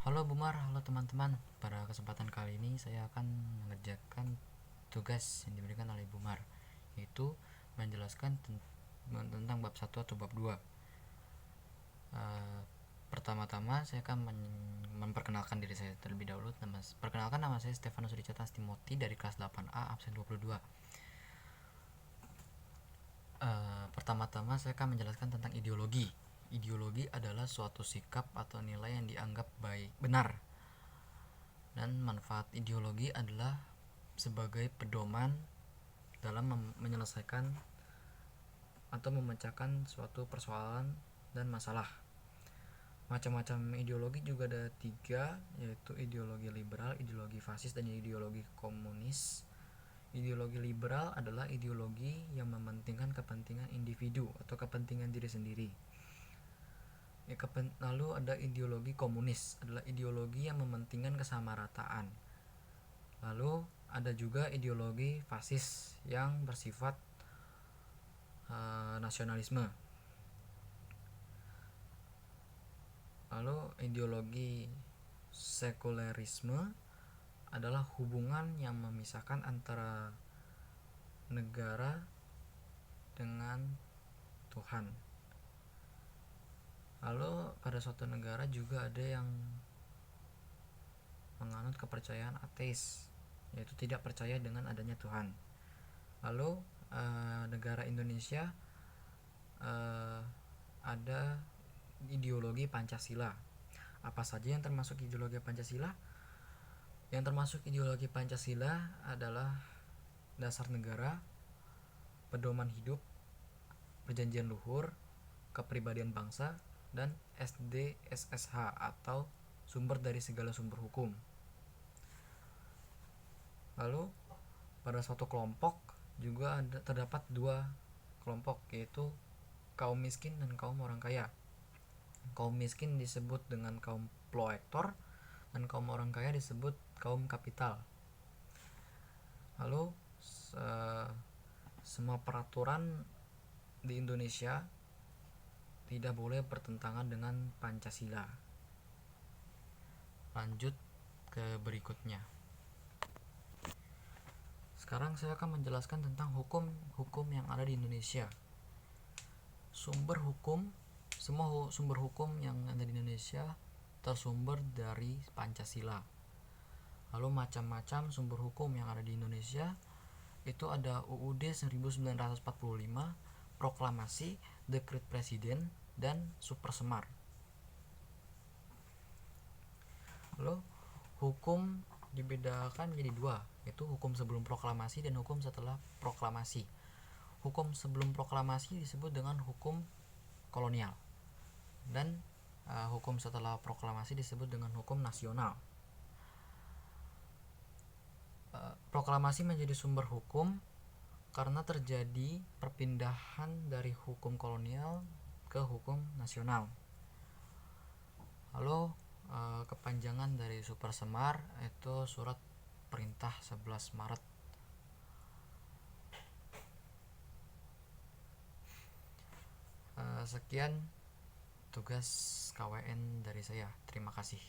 Halo Bumar, halo teman-teman. Pada kesempatan kali ini saya akan mengerjakan tugas yang diberikan oleh Bumar, yaitu menjelaskan tentang bab 1 atau bab 2. Pertama-tama saya akan memperkenalkan diri saya terlebih dahulu. Perkenalkan, nama saya Stefanus Ricetas Timothy dari kelas 8A absen 22. Pertama-tama saya akan menjelaskan tentang ideologi. Ideologi adalah suatu sikap atau nilai yang dianggap benar, dan manfaat ideologi adalah sebagai pedoman dalam menyelesaikan atau memecahkan suatu persoalan dan masalah. Macam-macam ideologi juga ada 3, yaitu ideologi liberal, ideologi fasis, dan ideologi komunis. Ideologi liberal adalah ideologi yang mementingkan kepentingan individu atau kepentingan diri sendiri. Lalu ada ideologi komunis, adalah ideologi yang mementingkan kesamarataan. Lalu ada juga ideologi fasis yang bersifat nasionalisme. Lalu ideologi sekulerisme adalah hubungan yang memisahkan antara negara dengan Tuhan. Lalu pada suatu negara juga ada yang menganut kepercayaan ateis, yaitu tidak percaya dengan adanya Tuhan. Lalu negara Indonesia ada ideologi Pancasila. Apa saja yang termasuk ideologi Pancasila? Yang termasuk ideologi Pancasila adalah dasar negara, pedoman hidup, perjanjian luhur, kepribadian bangsa, dan SDSSH atau sumber dari segala sumber hukum. Lalu pada suatu kelompok juga terdapat 2 kelompok, yaitu kaum miskin dan kaum orang kaya. Kaum miskin disebut dengan kaum prolektor dan kaum orang kaya disebut kaum kapital. Lalu semua peraturan di Indonesia tidak boleh bertentangan dengan Pancasila. Lanjut ke berikutnya. Sekarang saya akan menjelaskan tentang hukum yang ada di Indonesia. Semua sumber hukum yang ada di Indonesia tersumber dari Pancasila. Lalu macam-macam sumber hukum yang ada di Indonesia itu ada UUD 1945, proklamasi, dekret presiden, dan Supersemar. Lalu hukum dibedakan menjadi 2, yaitu hukum sebelum proklamasi dan hukum setelah proklamasi. Hukum sebelum proklamasi disebut dengan hukum kolonial, dan hukum setelah proklamasi disebut dengan hukum nasional. Proklamasi menjadi sumber hukum karena terjadi perpindahan dari hukum kolonial ke hukum nasional. Lalu kepanjangan dari Supersemar itu surat perintah 11 Maret. Sekian tugas KWN dari saya. Terima kasih.